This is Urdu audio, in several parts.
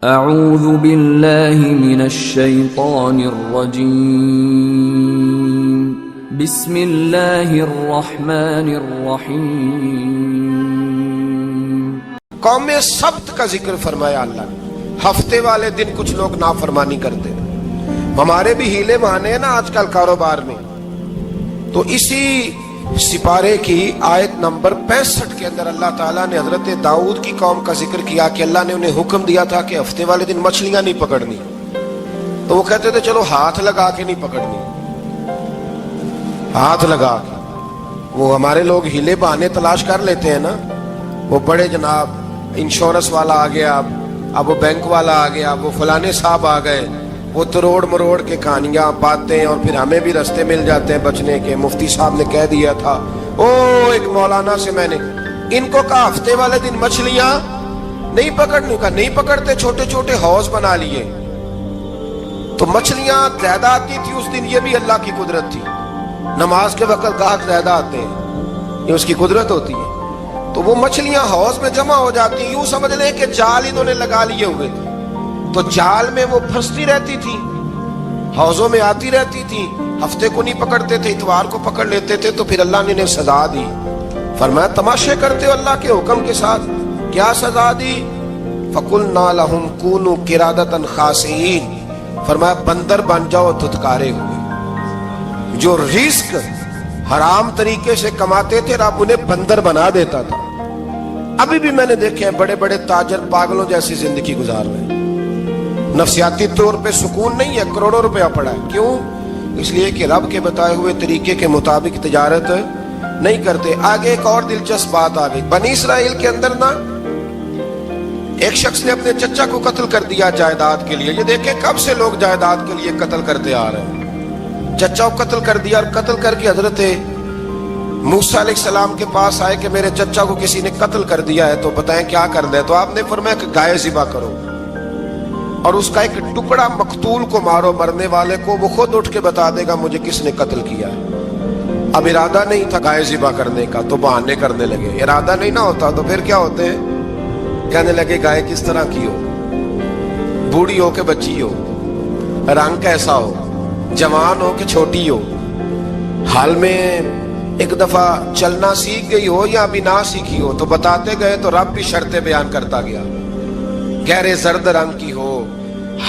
اعوذ باللہ من الشیطان الرجیم بسم اللہ الرحمن الرحیم۔ قوم سبت کا ذکر فرمایا اللہ نے۔ ہفتے والے دن کچھ لوگ نافرمانی کرتے ہیں، ہمارے بھی ہیلے بہانے ہیں نا آج کل کاروبار میں۔ تو اسی سپارے کی آیت نمبر 65 کے اندر اللہ تعالیٰ نے حضرت داؤد کی قوم کا ذکر کیا کہ اللہ نے انہیں حکم دیا تھا کہ ہفتے والے دن مچھلیاں نہیں پکڑنی، تو وہ کہتے تھے چلو ہاتھ لگا کے نہیں پکڑنی، ہاتھ لگا کے۔ وہ ہمارے لوگ ہیلے بہانے تلاش کر لیتے ہیں نا، وہ بڑے جناب انشورنس والا آ گیا، اب وہ بینک والا آ گیا، وہ فلانے صاحب آ گئے، وہ تروڑ مروڑ کے کہانیاں باتیں، اور پھر ہمیں بھی رستے مل جاتے ہیں بچنے کے۔ مفتی صاحب نے کہہ دیا تھا، ایک مولانا سے میں نے ان کو کہا ہفتے والے دن مچھلیاں نہیں پکڑنے کا، نہیں پکڑتے، چھوٹے چھوٹے حوض بنا لیے تو مچھلیاں زیادہ آتی تھی اس دن۔ یہ بھی اللہ کی قدرت تھی، نماز کے وقت گاہک زیادہ آتے ہیں، یہ اس کی قدرت ہوتی ہے۔ تو وہ مچھلیاں حوض میں جمع ہو جاتی، یوں سمجھ لیں کہ جال انہوں نے لگا لیے ہوئے تھے، تو جال میں وہ پھنستی رہتی تھی، حوضوں میں آتی رہتی تھی۔ ہفتے کو نہیں پکڑتے تھے، اتوار کو پکڑ لیتے تھے، تو پھر اللہ نے انہیں سزا دی۔ فرمایا تماشے کرتے ہو اللہ کے حکم کے ساتھ، کیا سزا دی؟ فَقُلْنَا لَهُمْ كُونُوا قِرَادَةً خَاسِئِينَ، فرمایا بندر بن جاؤ دھتکارے ہوئے۔ جو رزق حرام طریقے سے کماتے تھے رب انہیں بندر بنا دیتا تھا۔ ابھی بھی میں نے دیکھے ہیں بڑے بڑے تاجر پاگلوں جیسی زندگی گزار رہے ہیں، نفسیاتی طور پہ سکون نہیں ہے، کروڑوں روپیہ پڑا ہے۔ کیوں؟ اس لیے کہ رب کے بتائے ہوئے طریقے کے مطابق تجارت نہیں کرتے۔ آگے ایک اور دلچسپ بات آ گئی، بنی اسرائیل کے اندر نا ایک شخص نے اپنے چچا کو قتل کر دیا جائیداد کے لیے۔ یہ دیکھیں کب سے لوگ جائیداد کے لیے قتل کرتے آ رہے ہیں۔ چچا کو قتل کر دیا، اور قتل کر کے حضرت موسیٰ علیہ السلام کے پاس آئے کہ میرے چچا کو کسی نے قتل کر دیا ہے، تو بتائیں کیا کرنا ہے؟ تو آپ نے فرمایا کہ گائے ذبح کرو، اور اس کا ایک ٹکڑا مقتول کو مارو، مرنے والے کو، وہ خود اٹھ کے بتا دے گا مجھے کس نے قتل کیا ہے۔ اب ارادہ نہیں تھا گائے ذبح کرنے کا تو بہانے کرنے لگے۔ ارادہ نہیں نہ ہوتا تو پھر کیا ہوتے ہیں؟ کہنے لگے گائے کس طرح کی ہو، بوڑھی ہو کہ بچی ہو، رنگ کیسا ہو، جوان ہو کہ چھوٹی ہو، حال میں ایک دفعہ چلنا سیکھ گئی ہو یا ابھی نہ سیکھی ہو، تو بتاتے گئے۔ تو رب بھی شرطیں بیان کرتا گیا، گہرے زرد رنگ کی ہو،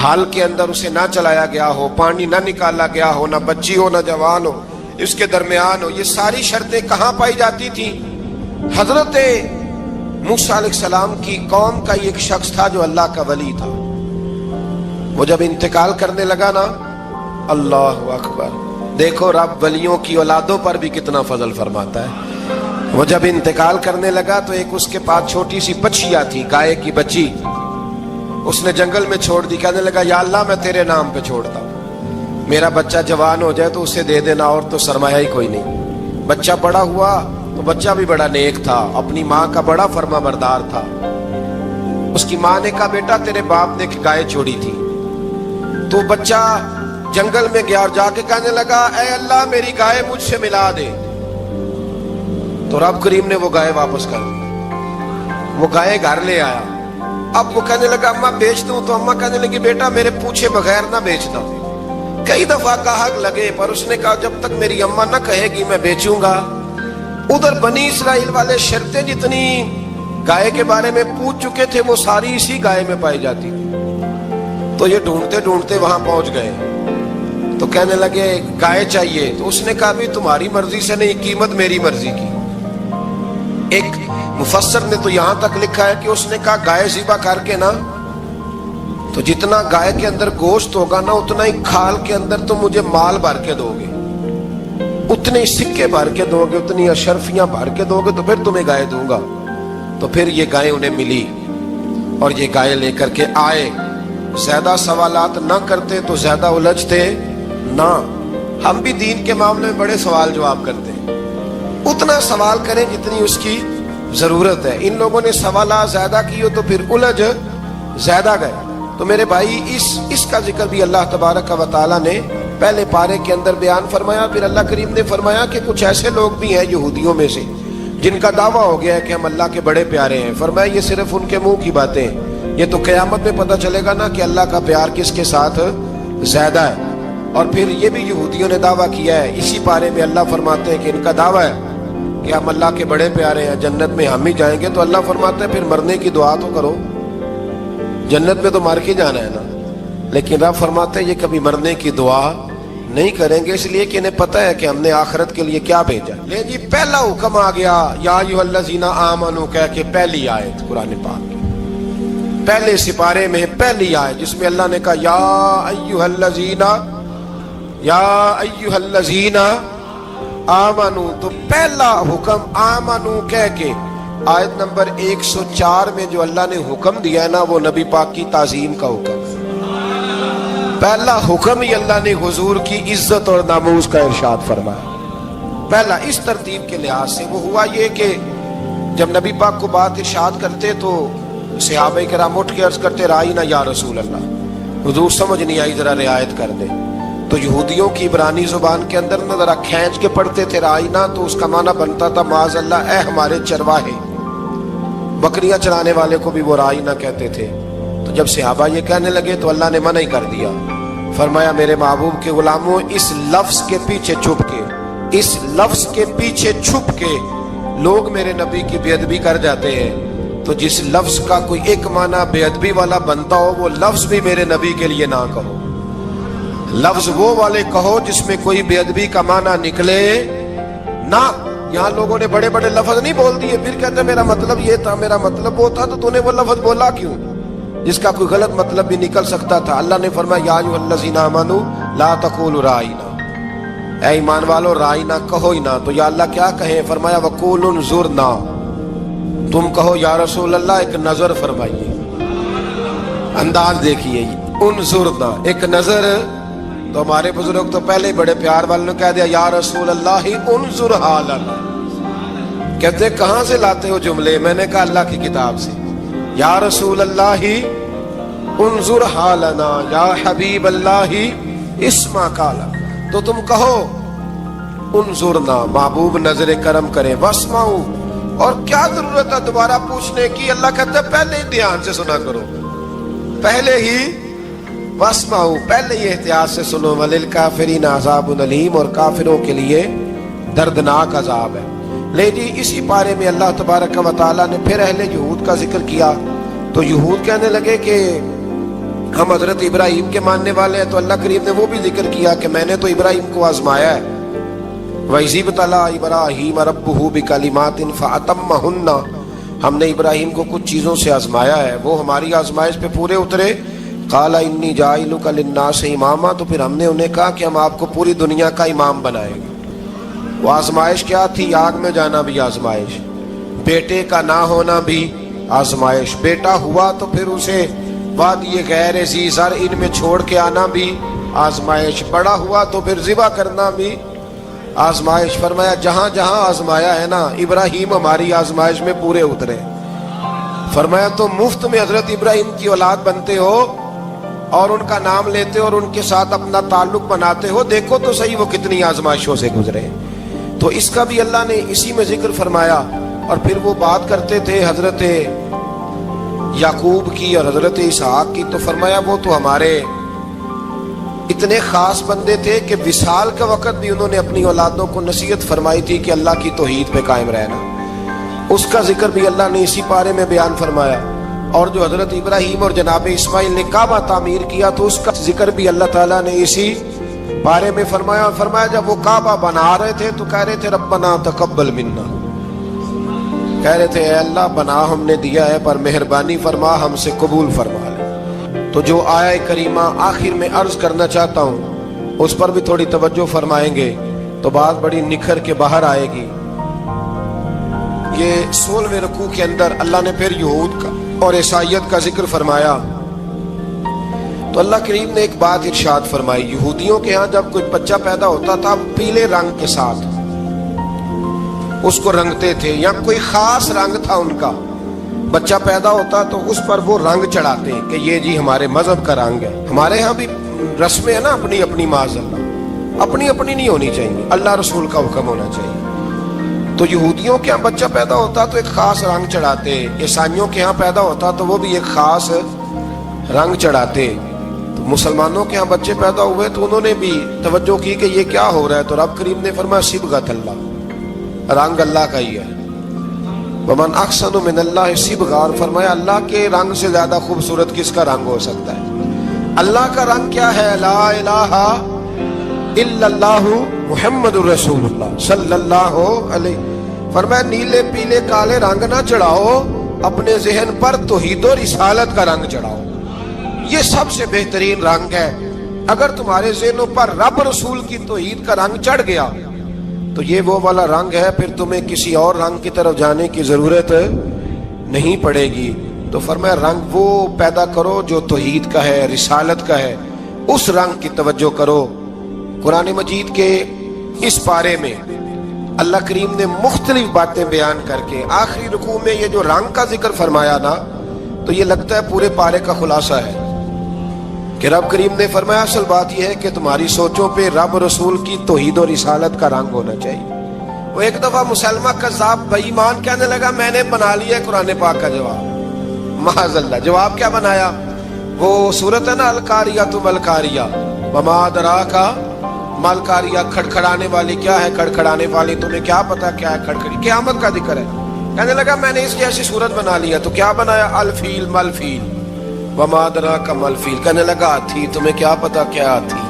حال کے اندر اسے نہ چلایا گیا ہو، پانی نہ نکالا گیا ہو، نہ بچی ہو نہ جوان ہو، اس کے درمیان ہو۔ یہ ساری شرطیں کہاں پائی جاتی تھی؟ حضرت موسیٰ علیہ السلام کی قوم کا ایک شخص تھا جو اللہ کا ولی تھا۔ وہ جب انتقال کرنے لگا نا، اللہ اکبر، دیکھو رب ولیوں کی اولادوں پر بھی کتنا فضل فرماتا ہے۔ وہ جب انتقال کرنے لگا تو ایک اس کے پاس چھوٹی سی بچیا تھی، گائے کی بچی، اس نے جنگل میں چھوڑ دی۔ کہنے لگا یا اللہ میں تیرے نام پہ چھوڑتا ہوں، میرا بچہ جوان ہو جائے تو اسے دے دینا، اور تو سرمایہ ہی کوئی نہیں۔ بچہ بڑا ہوا تو بچہ بھی بڑا نیک تھا، اپنی ماں کا بڑا فرما بردار تھا۔ اس کی ماں نے کہا بیٹا تیرے باپ نے ایک گائے چھوڑی تھی۔ تو بچہ جنگل میں گیا اور جا کے کہنے لگا اے اللہ میری گائے مجھ سے ملا دے۔ تو رب کریم نے وہ گائے واپس کر دی، وہ گائے گھر لے آیا۔ اب وہ کہنے لگا اماں بیچ دوں، تو اماں کہنے لگی بیٹا میرے پوچھے بغیر نہ بیچنا۔ کئی دفعہ کہا لگے پر اس نے کہا جب تک میری اماں نہ کہے گی میں بیچوں گا۔ ادھر بنی اسرائیل والے شرطیں جتنی گائے کے بارے میں پوچھ چکے تھے وہ ساری اسی گائے میں پائی جاتی تھی۔ تو یہ ڈھونڈتے ڈھونڈتے وہاں پہنچ گئے، تو کہنے لگے گائے چاہیے۔ تو اس نے کہا بھی تمہاری مرضی سے نہیں، قیمت میری مرضی کی۔ ایک مفسر نے تو یہاں تک لکھا ہے کہ اس نے کہا گائے ذبح کر کے نا، تو جتنا گائے کے اندر گوشت ہوگا نا اتنا ہی کھال کے اندر تو مجھے مال بھر کے دو گے، اتنے سکے بھر کے دو گے، اتنی اشرفیاں بھر کے دو گے، تو پھر تمہیں گائے دوں گا۔ تو پھر یہ گائے انہیں ملی اور یہ گائے لے کر کے آئے۔ زیادہ سوالات نہ کرتے تو زیادہ الجھتے نہ۔ ہم بھی دین کے معاملے میں بڑے سوال جواب کرتے ہیں، اتنا سوال کریں جتنی اس کی ضرورت ہے۔ ان لوگوں نے سوالات زیادہ کیے تو پھر الجھ زیادہ گئے۔ تو میرے بھائی اس کا ذکر بھی اللہ تبارک و تعالیٰ نے پہلے پارے کے اندر بیان فرمایا۔ پھر اللہ کریم نے فرمایا کہ کچھ ایسے لوگ بھی ہیں یہودیوں میں سے جن کا دعویٰ ہو گیا ہے کہ ہم اللہ کے بڑے پیارے ہیں۔ فرمایا یہ صرف ان کے منہ کی باتیں ہیں، یہ تو قیامت میں پتہ چلے گا نا کہ اللہ کا پیار کس کے ساتھ زیادہ ہے۔ اور پھر یہ بھی یہودیوں نے دعویٰ کیا ہے، اسی پارے میں اللہ فرماتے ہیں کہ ان کا دعویٰ ہے کہ ہم اللہ کے بڑے پیارے ہیں، جنت میں ہم ہی جائیں گے۔ تو اللہ فرماتا ہے پھر مرنے کی دعا تو کرو، جنت میں تو مر کے جانا ہے نا۔ لیکن رب فرماتے ہیں یہ کبھی مرنے کی دعا نہیں کریں گے، اس لیے کہ انہیں پتہ ہے کہ ہم نے آخرت کے لیے کیا بھیجا۔ لے جی پہلا حکم آ گیا، یا ایھا الذین آمنوا کہہ کے پہلی آیت قرآن پاک کی، پہلے سپارے میں پہلی آیت جس میں اللہ نے کہا یا ایھا الذین آمنوا، تو پہلا حکم آمنوا کہہ کے آیت نمبر 104 میں جو اللہ نے حکم دیا ہے نا، وہ نبی پاک کی تعظیم کا حکم ہے۔ پہلا حکم ہی اللہ نے حضور کی عزت اور ناموس کا ارشاد فرمایا، پہلا اس ترتیب کے لحاظ سے۔ وہ ہوا یہ کہ جب نبی پاک کو بات ارشاد کرتے تو صحابہ کرام اٹھ کے عرض کرتے رائینا یا رسول اللہ، حضور سمجھ نہیں آئی ذرا رعایت کر دے۔ تو یہودیوں کی عبرانی زبان کے اندر نہ ذرا کھینچ کے پڑھتے تھے رائینا، تو اس کا معنی بنتا تھا معاذ اللہ اے ہمارے چرواہے، بکریاں چرانے والے کو بھی وہ رائینا کہتے تھے۔ تو جب صحابہ یہ کہنے لگے تو اللہ نے منع ہی کر دیا، فرمایا میرے محبوب کے غلاموں، اس لفظ کے پیچھے چھپ کے، اس لفظ کے پیچھے چھپ کے لوگ میرے نبی کی بے ادبی کر جاتے ہیں، تو جس لفظ کا کوئی ایک معنی بے ادبی والا بنتا ہو وہ لفظ بھی میرے نبی کے لیے نہ کہو، لفظ وہ والے کہو جس میں کوئی بے ادبی کا معنی نکلے نہ۔ یہاں لوگوں نے بڑے بڑے لفظ نہیں بول دیے، پھر کہتے ہیں میرا مطلب یہ تھا، میرا مطلب وہ تھا، تو تو نے وہ لفظ بولا کیوں جس کا کوئی غلط مطلب بھی نکل سکتا تھا۔ اللہ نے فرمایا یا ایھا الذین آمنوا لا تقولوا رائینا، اے ایمان والو رائینا کہو ہی نہ۔ تو یا اللہ کیا کہیں؟ فرمایا وقولوا انظرنا، تم کہو یا رسول اللہ ایک نظر فرمائیے، انداز دیکھیے، انظرنا ایک نظر۔ تو ہمارے بزرگ تو پہلے ہی بڑے پیار والوں نے کہہ دیا یا رسول اللہ انظر حالنا، کہتے کہاں سے لاتے ہو جملے؟ میں نے کہا اللہ کی کتاب سے، یا رسول اللہ انظر حالنا یا حبیب اللہ اسمع قالا، تو تم کہو انظرنا، محبوب نظر کرم کرے، واسمعوا، اور کیا ضرورت ہے دوبارہ پوچھنے کی؟ اللہ کہتا ہے پہلے ہی دھیان سے سنا کرو، پہلے ہی واسمعوا، پہلے ہی احتیاط سے سنو، وللکافرین عذاب علیم، اور کافروں کے لیے دردناک عذاب ہے۔ لے جی اسی پارے میں اللہ تبارک و تعالیٰ نے پھر اہل یہود کا ذکر کیا، تو یہود کہنے لگے کہ ہم حضرت ابراہیم کے ماننے والے ہیں، تو اللہ کریم نے وہ بھی ذکر کیا کہ میں نے تو ابراہیم کو آزمایا ہے، وَإِذِ ابْتَلَىٰ إِبْرَاهِيمَ رَبُّهُ بِكَلِمَاتٍ فَأَتَمَّهُنَّ، ہم نے ابراہیم کو کچھ چیزوں سے آزمایا ہے، وہ ہماری آزمائش پہ پورے اترے۔ قَالَ إِنِّي جَاعِلُكَ لِلنَّاسِ إِمَامًا، تو پھر ہم نے انہیں کہا کہ ہم آپ کو پوری دنیا کا امام بنائیں گے۔ وہ آزمائش کیا تھی؟ آگ میں جانا بھی آزمائش، بیٹے کا نہ ہونا بھی آزمائش، بیٹا ہوا تو پھر اسے وادی غیر ذی زرع میں چھوڑ کے آنا بھی آزمائش، بڑا ہوا تو پھر ذبح کرنا بھی آزمائش۔ فرمایا جہاں جہاں آزمایا ہے نا، ابراہیم ہماری آزمائش میں پورے اترے۔ فرمایا تو مفت میں حضرت ابراہیم کی اولاد بنتے ہو اور ان کا نام لیتے ہو اور ان کے ساتھ اپنا تعلق بناتے ہو، دیکھو تو صحیح وہ کتنی آزمائشوں سے گزرے۔ تو اس کا بھی اللہ نے اسی میں ذکر فرمایا۔ اور پھر وہ بات کرتے تھے حضرت یعقوب کی اور حضرت اسحاق کی، تو فرمایا وہ تو ہمارے اتنے خاص بندے تھے کہ وصال کے وقت بھی انہوں نے اپنی اولادوں کو نصیحت فرمائی تھی کہ اللہ کی توحید پہ قائم رہنا، اس کا ذکر بھی اللہ نے اسی پارے میں بیان فرمایا۔ اور جو حضرت ابراہیم اور جناب اسماعیل نے کعبہ تعمیر کیا تو اس کا ذکر بھی اللہ تعالیٰ نے اسی بارے میں فرمایا۔ فرمایا جب وہ کعبہ بنا رہے تھے تو کہہ رہے تھے ربنا تقبل منا، کہہ رہے تھے اے اللہ بنا ہم نے دیا ہے پر مہربانی فرما ہم سے قبول فرما لے۔ تو جو آیہ کریمہ آخر میں عرض کرنا چاہتا ہوں اس پر بھی تھوڑی توجہ فرمائیں گے تو بات بڑی نکھر کے باہر آئے گی۔ یہ 16ویں رکوع کے اندر اللہ نے پھر یہود کا اور عیسائیت کا ذکر فرمایا تو اللہ کریم نے ایک بات ارشاد فرمائی۔ یہودیوں کے ہاں جب کوئی بچہ پیدا ہوتا تھا پیلے رنگ کے ساتھ اس کو رنگتے تھے، یا کوئی خاص رنگ تھا ان کا، بچہ پیدا ہوتا تو اس پر وہ رنگ چڑھاتے کہ یہ جی ہمارے مذہب کا رنگ ہے۔ ہمارے ہاں بھی رسمیں ہیں نا اپنی اپنی، معاذ اللہ اپنی اپنی نہیں ہونی چاہیے، اللہ رسول کا حکم ہونا چاہیے۔ تو یہودیوں کے ہاں بچہ پیدا ہوتا تو ایک خاص رنگ چڑھاتے، عیسائیوں کے ہاں پیدا ہوتا تو وہ بھی ایک خاص رنگ چڑھاتے. تو مسلمانوں کے ہاں بچے پیدا ہوئے تو انہوں نے بھی توجہ کی کہ یہ کیا ہو رہا ہے، تو رب کریم نے فرمایا صبغۃ اللہ، رنگ اللہ کا ہی ہے. ومن احسن من اللہ صبغہ، اور فرمایا اللہ کے رنگ سے زیادہ خوبصورت کس کا رنگ ہو سکتا ہے. اللہ کا رنگ کیا ہے؟ لا الہ الا اللہ محمد الرسول اللہ صلی اللہ علیہ. فرمایا نیلے پیلے کالے رنگ نہ چڑھاؤ، اپنے ذہن پر توحید و رسالت کا رنگ چڑھاؤ. یہ سب سے بہترین رنگ ہے. اگر تمہارے ذہنوں پر رب رسول کی توحید کا رنگ چڑھ گیا تو یہ وہ والا رنگ ہے، پھر تمہیں کسی اور رنگ کی طرف جانے کی ضرورت نہیں پڑے گی. تو فرمایا رنگ وہ پیدا کرو جو توحید کا ہے، رسالت کا ہے، اس رنگ کی توجہ کرو. قرآن مجید کے اس پارے میں اللہ کریم نے مختلف باتیں بیان کر کے آخری رکوع میں یہ جو رنگ کا ذکر فرمایا نا، تو یہ لگتا ہے پورے پارے کا خلاصہ ہے کہ رب کریم نے فرمایا اصل بات یہ ہے کہ تمہاری سوچوں پہ رب رسول کی توحید و رسالت کا رنگ ہونا چاہیے. وہ ایک دفعہ مسلمہ کذاب بے ایمان کہنے لگا میں نے بنا لیا ہے قرآن پاک کا جواب. معاذ اللہ. جواب کیا بنایا؟ وہ سورت ہے نا القاریۃ ما القاریہ وما ادراک ما القاریہ، کھڑکھڑانے والی کیا ہے، کھڑکھڑانے والی تمہیں کیا پتا کیا ہے کھڑکھڑی، قیامت کا ذکر ہے. کہنے لگا میں نے اس جیسی صورت بنا لیا. تو کیا بنایا؟ الفیل مل فیل وما ادراک ما الفیل. کہنے لگا ہاتھی، تمہیں کیا پتا کیا ہاتھی،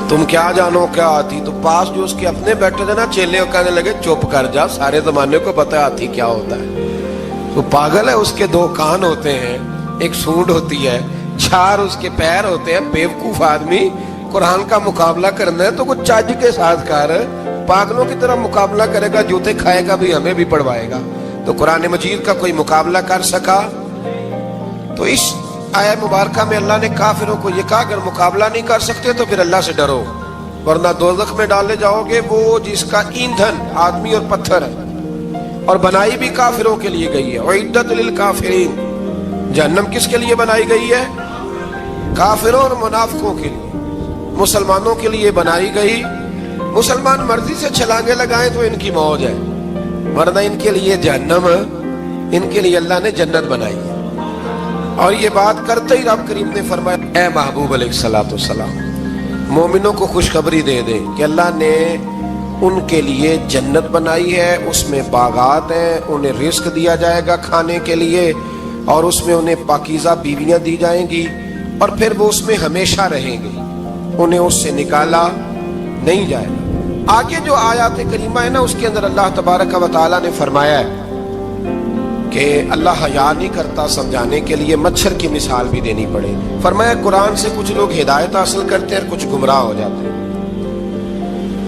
تم کیا جانو کیا ہاتھی. تو پاس جو اس کے اپنے بیٹھے تھے نا چیلے، کہنے لگے چپ کر جا، سارے زمانے کو پتا ہے ہاتھی کیا ہوتا ہے. تو پاگل ہے، اس کے دو کان ہوتے ہیں، ایک سونڈ ہوتی ہے، چار اس کے پیر ہوتے ہیں. بیوقوف آدمی قرآن کا مقابلہ کرنا ہے تو کچھ چاج کے ساتھ کر، پاگلوں کی طرح مقابلہ کرے گا، جوتے کھائے گا بھی ہمیں بھی پڑھوائے گا. تو قرآن مجید کا کوئی مقابلہ کر سکا؟ تو اس آیہ مبارکہ میں اللہ نے کافروں کو یہ کہا اگر مقابلہ نہیں کر سکتے تو پھر اللہ سے ڈرو، ورنہ دوزخ میں ڈالے جاؤ گے، وہ جس کا ایندھن آدمی اور پتھر ہے، اور بنائی بھی کافروں کے لیے گئی ہے. اعدت للکافرین، جہنم کس کے لیے بنائی گئی ہے؟ کافروں اور منافقوں کے لیے. مسلمانوں کے لیے بنائی گئی. مسلمان مرضی سے چھلانگے لگائیں تو ان کی موج ہے، ورنہ ان کے لیے جہنم، ان کے لیے اللہ نے جنت بنائی ہے. اور یہ بات کرتے ہی رب کریم نے فرمایا اے محبوب علیہ الصلوۃ والسلام، مومنوں کو خوشخبری دے دے کہ اللہ نے ان کے لیے جنت بنائی ہے، اس میں باغات ہیں، انہیں رزق دیا جائے گا کھانے کے لیے، اور اس میں انہیں پاکیزہ بیویاں دی جائیں گی، اور پھر وہ اس میں ہمیشہ رہیں گے، انہیں اس سے نکالا نہیں جائے گا. آگے جو آیات کریمہ ہے نا، اس کے اندر اللہ تبارک و تعالیٰ نے فرمایا ہے کہ اللہ حیا نہیں کرتا سمجھانے کے لیے مچھر کی مثال بھی دینی پڑے. فرمایا قرآن سے کچھ لوگ ہدایت حاصل کرتے ہیں اور کچھ گمراہ ہو جاتے ہیں.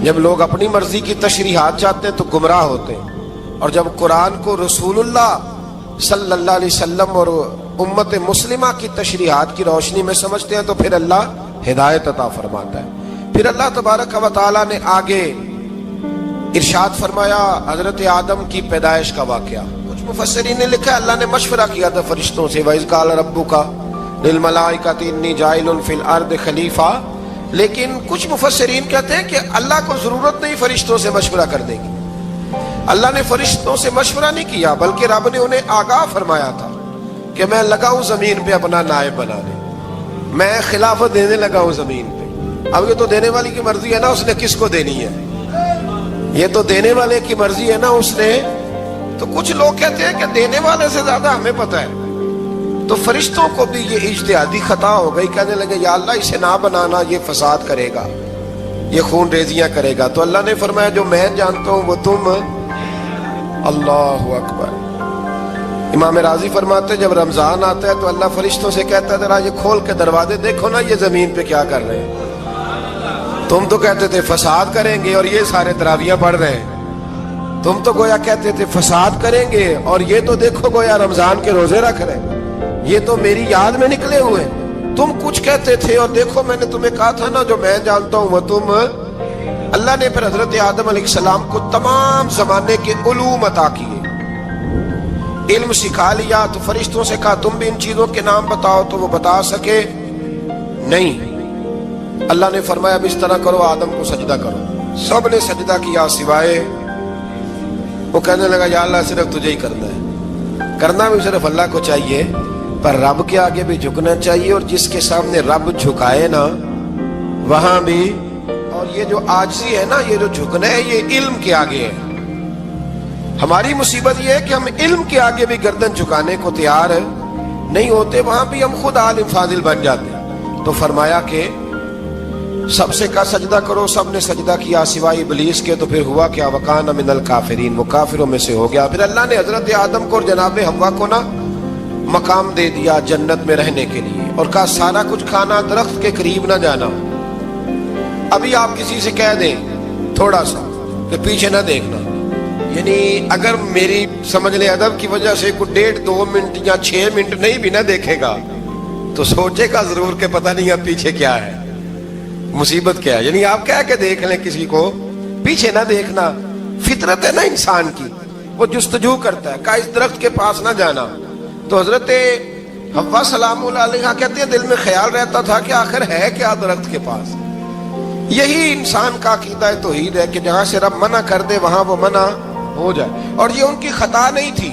جب لوگ اپنی مرضی کی تشریحات چاہتے ہیں تو گمراہ ہوتے ہیں، اور جب قرآن کو رسول اللہ صلی اللہ علیہ وسلم اور امت مسلمہ کی تشریحات کی روشنی میں سمجھتے ہیں تو پھر اللہ ہدایت عطا فرماتا ہے. پھر اللہ تبارک و تعالیٰ نے آگے ارشاد فرمایا حضرت آدم کی پیدائش کا واقعہ. کچھ مفسرین نے لکھا اللہ نے مشورہ کیا تھا فرشتوں سے، وَإِذْ قَالَ رَبُّكَ لِلْمَلَائِكَةِ إِنِّي جَاعِلٌ فِي الْأَرْضِ خَلِيفَةً. لیکن کچھ مفسرین کہتے ہیں کہ اللہ کو ضرورت نہیں فرشتوں سے مشورہ کرنے کی. اللہ نے فرشتوں سے مشورہ نہیں کیا، بلکہ رب نے انہیں آگاہ فرمایا تھا کہ میں لگا ہوں زمین پہ اپنا نائب بنانے، میں خلافت دینے لگا ہوں زمین پہ. اب یہ تو دینے والی کی مرضی ہے نا، اس نے کس کو دینی ہے، یہ تو دینے والے کی مرضی ہے نا اس نے. تو کچھ لوگ کہتے ہیں کہ دینے والے سے زیادہ ہمیں پتہ ہے. تو فرشتوں کو بھی یہ اجتہادی خطا ہو گئی، کہنے لگے یا اللہ اسے نہ بنانا، یہ فساد کرے گا، یہ خون ریزیاں کرے گا. تو اللہ نے فرمایا جو میں جانتا ہوں وہ تم. اللہ اکبر. امام راضی فرماتے جب رمضان آتا ہے تو اللہ فرشتوں سے کہتا ہے ذرا یہ کھول کے دروازے دیکھو نا یہ زمین پہ کیا کر رہے ہیں. تم تو کہتے تھے فساد کریں گے اور یہ سارے تراویحیں پڑھ رہے ہیں. تم تو گویا کہتے تھے فساد کریں گے اور یہ تو دیکھو گویا رمضان کے روزے رکھ رہے ہیں، یہ تو میری یاد میں نکلے ہوئے. تم کچھ کہتے تھے اور دیکھو میں نے تمہیں کہا تھا نا جو میں جانتا ہوں وہ تم. اللہ نے پھر حضرت آدم علیہ السلام کو تمام زمانے کے علوم عطا کیے، علم سکھا لیا. تو فرشتوں سے کہا تم بھی ان چیزوں کے نام بتاؤ، تو وہ بتا سکے نہیں. اللہ نے فرمایا اب اس طرح کرو آدم کو سجدہ کرو. سب نے سجدہ کیا سوائے وہ کہنے لگا یا اللہ صرف تجھے ہی کرنا ہے، کرنا بھی صرف اللہ کو چاہیے، پر رب کے آگے بھی جھکنا چاہیے، اور جس کے سامنے رب جھکائے نا وہاں بھی، اور یہ جو عاجزی ہے نا، یہ جو جھکنا ہے، یہ علم کے آگے ہے۔ ہماری مصیبت یہ ہے کہ ہم علم کے آگے بھی گردن جھکانے کو تیار نہیں ہوتے، وہاں بھی ہم خود عالم فاضل بن جاتے ہیں۔ تو فرمایا کہ سب سے کا سجدہ کرو، سب نے سجدہ کیا سوائے ابلیس کے، تو پھر ہوا کیا، وکان من الکافرین، وہ کافروں میں سے ہو گیا۔ پھر اللہ نے حضرت آدم کو اور جناب حوا کو نا مقام دے دیا جنت میں رہنے کے لیے، اور کہا سارا کچھ کھانا، درخت کے قریب نہ جانا۔ ابھی آپ کسی سے کہہ دیں تھوڑا سا کہ پیچھے نہ دیکھنا، یعنی اگر میری سمجھ لیں ادب کی وجہ سے کوئی 1.5-2 منٹ یا 6 منٹ نہیں بھی نہ دیکھے گا تو سوچے گا ضرور کہ پتہ نہیں اب پیچھے کیا ہے، مصیبت کیا ہے۔ یعنی آپ کہہ کے دیکھ لیں کسی کو، پیچھے نہ دیکھنا، فطرت ہے نا انسان کی، وہ جستجو کرتا ہے، کہا اس درخت کے پاس نہ جانا۔ تو حضرت حوا سلام اللہ علیہا کہتے ہیں دل میں خیال رہتا تھا کہ آخر ہے کیا درخت کے پاس۔ یہی انسان کا عقیدہ توحید ہے کہ جہاں سے رب منع کر دے وہاں وہ منع ہو جائے، اور یہ ان کی خطا نہیں تھی،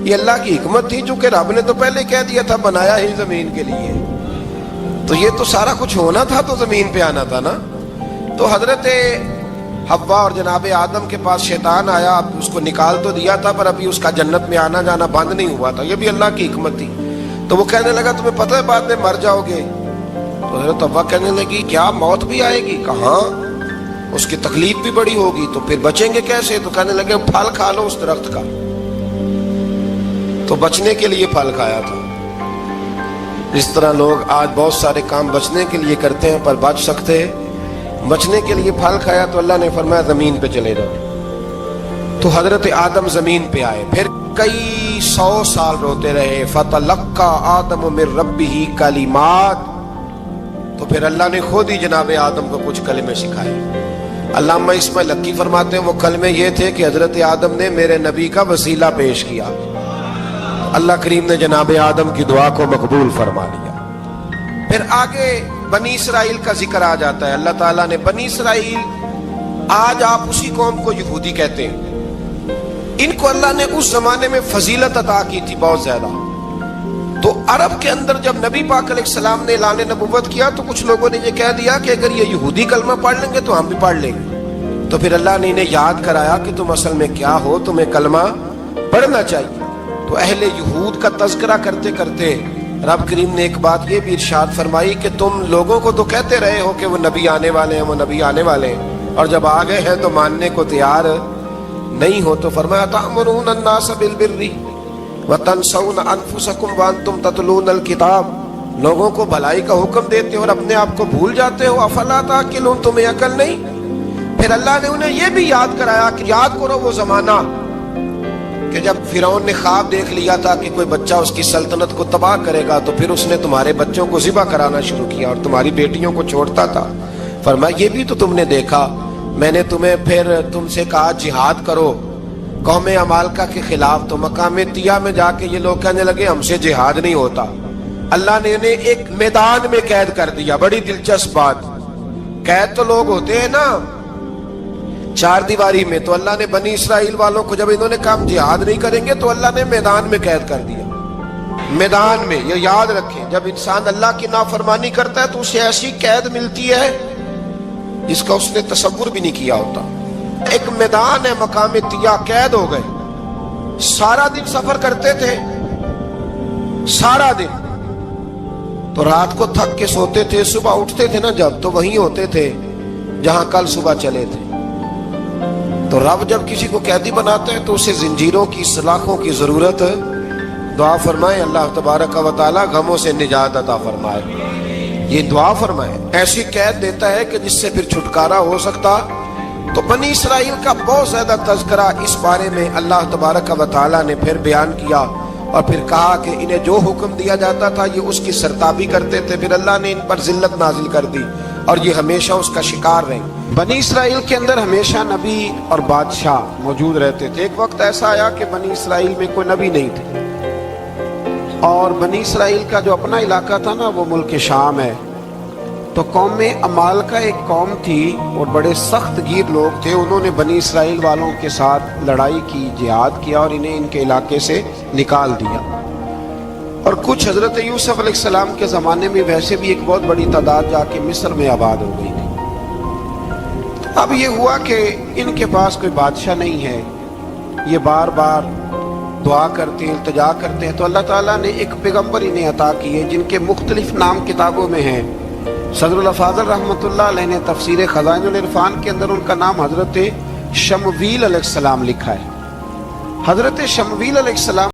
یہ اللہ کی حکمت تھی، چونکہ رب نے تو پہلے کہہ دیا تھا بنایا ہی زمین کے لیے، تو یہ تو سارا کچھ ہونا تھا تو زمین پہ آنا تھا نا۔ تو حضرت حوا اور جناب آدم کے پاس شیطان آیا، اب اس کو نکال تو دیا تھا پر ابھی اس کا جنت میں آنا جانا بند نہیں ہوا تھا، یہ بھی اللہ کی حکمت تھی۔ تو وہ کہنے لگا تمہیں پتہ ہے بعد میں مر جاؤ گے؟ تو حضرت حوا کہنے لگی کیا موت بھی آئے گی؟ کہاں، اس کی تکلیف بھی بڑی ہوگی، تو پھر بچیں گے کیسے؟ تو کہنے لگے پھل کھا لو اس درخت کا۔ تو بچنے کے لیے پھل کھایا تھا۔ اس طرح لوگ آج بہت سارے کام بچنے کے لیے کرتے ہیں پر بچ سکتے، بچنے کے لیے پھل کھایا تو اللہ نے فرمایا زمین پہ چلے جاؤ۔ تو حضرت آدم زمین پہ آئے، پھر کئی 100 سال روتے رہے۔ فَتَلَقَّى آدَمُ مِن رَبِّهِ کَلِمَاتٍ، تو پھر اللہ نے خود ہی جناب آدم کو کچھ کلمے سکھائے۔ علامہ اسماعیل حقی فرماتے ہیں وہ کلمے یہ تھے کہ حضرت آدم نے میرے نبی کا وسیلہ پیش کیا، اللہ کریم نے جناب آدم کی دعا کو مقبول فرما لیا۔ پھر آگے بنی اسرائیل کا ذکر آ جاتا ہے۔ اللہ تعالیٰ نے بنی اسرائیل، آج آپ اسی قوم کو یہودی کہتے ہیں، ان کو اللہ نے اس زمانے میں فضیلت عطا کی تھی بہت زیادہ۔ تو عرب کے اندر جب نبی پاک علیہ السلام نے اعلان نبوت کیا تو کچھ لوگوں نے یہ کہہ دیا کہ اگر یہ یہودی کلمہ پڑھ لیں گے تو ہم بھی پڑھ لیں گے۔ تو پھر اللہ نے انہیں یاد کرایا کہ تم اصل میں کیا ہو، تمہیں کلمہ پڑھنا چاہیے۔ تو اہل یہود کا تذکرہ کرتے کرتے رب کریم نے ایک بات یہ بھی ارشاد فرمائی کہ تم لوگوں کو تو کہتے رہے ہو کہ وہ نبی آنے والے ہیں، وہ نبی آنے والے ہیں، اور جب آ گئے ہیں تو ماننے کو تیار نہیں ہو۔ تو فرمایا تأمرون الناس بالبر وتنسون انفسکم وانتم تتلون الکتاب، لوگوں کو بھلائی کا حکم دیتے ہو اور اپنے آپ کو بھول جاتے ہو۔ افلا تعقلون، تمہیں عقل نہیں؟ پھر اللہ نے انہیں یہ بھی یاد کرایا کہ یاد کرو وہ زمانہ کہ جب فرعون نے خواب دیکھ لیا تھا کہ کوئی بچہ اس کی سلطنت کو تباہ کرے گا، تو پھر اس نے تمہارے بچوں کو ذبح کرانا شروع کیا اور تمہاری بیٹیوں کو چھوڑتا تھا۔ فرمایا یہ بھی تو تم نے دیکھا، میں نے تمہیں پھر تم سے کہا جہاد کرو قوم عمالقہ کے خلاف، تو مقام طیہ میں جا کے یہ لوگ کہنے لگے ہم سے جہاد نہیں ہوتا۔ اللہ نے انہیں ایک میدان میں قید کر دیا۔ بڑی دلچسپ بات، قید تو لوگ ہوتے ہیں نا چار دیواری میں، تو اللہ نے بنی اسرائیل والوں کو جب انہوں نے کہا جہاد نہیں کریں گے تو اللہ نے میدان میں قید کر دیا۔ میدان میں، یہ یاد رکھیں، جب انسان اللہ کی نافرمانی کرتا ہے تو اسے ایسی قید ملتی ہے جس کا اس نے تصور بھی نہیں کیا ہوتا۔ ایک میدان ہے مقام طیہ، قید ہو گئے، سارا دن سفر کرتے تھے، سارا دن، تو رات کو تھک کے سوتے تھے، صبح اٹھتے تھے نا جب، تو وہیں ہوتے تھے جہاں کل صبح چلے تھے۔ تو رب جب کسی کو قیدی بناتا ہے تو اسے زنجیروں کی، سلاخوں کی ضرورت، دعا فرمائے اللہ تبارک و تعالی غموں سے نجات عطا فرمائے، یہ دعا فرمائے۔ ایسی قید دیتا ہے کہ جس سے پھر چھٹکارا ہو سکتا۔ تو بنی اسرائیل کا بہت زیادہ تذکرہ اس بارے میں اللہ تبارک و تعالی نے پھر بیان کیا، اور پھر کہا کہ انہیں جو حکم دیا جاتا تھا یہ اس کی سرتابی کرتے تھے، پھر اللہ نے ان پر ذلت نازل کر دی اور یہ ہمیشہ اس کا شکار رہے۔ بنی اسرائیل کے اندر ہمیشہ نبی اور بادشاہ موجود رہتے تھے۔ ایک وقت ایسا آیا کہ بنی اسرائیل میں کوئی نبی نہیں تھے، اور بنی اسرائیل کا جو اپنا علاقہ تھا نا وہ ملک شام ہے، تو تو قوم عمال کا ایک قوم تھی اور بڑے سخت گیر لوگ تھے. انہوں نے بنی اسرائیل والوں کے ساتھ لڑائی کی, جہاد کیا اور انہیں ان کے علاقے سے نکال دیا. اور کچھ حضرت یوسف علیہ السلام کے زمانے میں ویسے بھی ایک بہت بڑی تعداد جا کے مصر میں آباد ہو گئی تھی. اب یہ ہوا کہ ان کے پاس کوئی بادشاہ نہیں ہے, یہ بار بار دعا کرتے ہیں, التجا کرتے ہیں, تو اللہ تعالیٰ نے ایک پیغمبر انہیں عطا کیے جن کے مختلف نام کتابوں میں ہیں. صدر الافاضل رحمۃ اللہ علیہ نے تفسیر خزائن العرفان کے اندر ان کا نام حضرت شمویل علیہ السلام لکھا ہے. حضرت شمویل علیہ السلام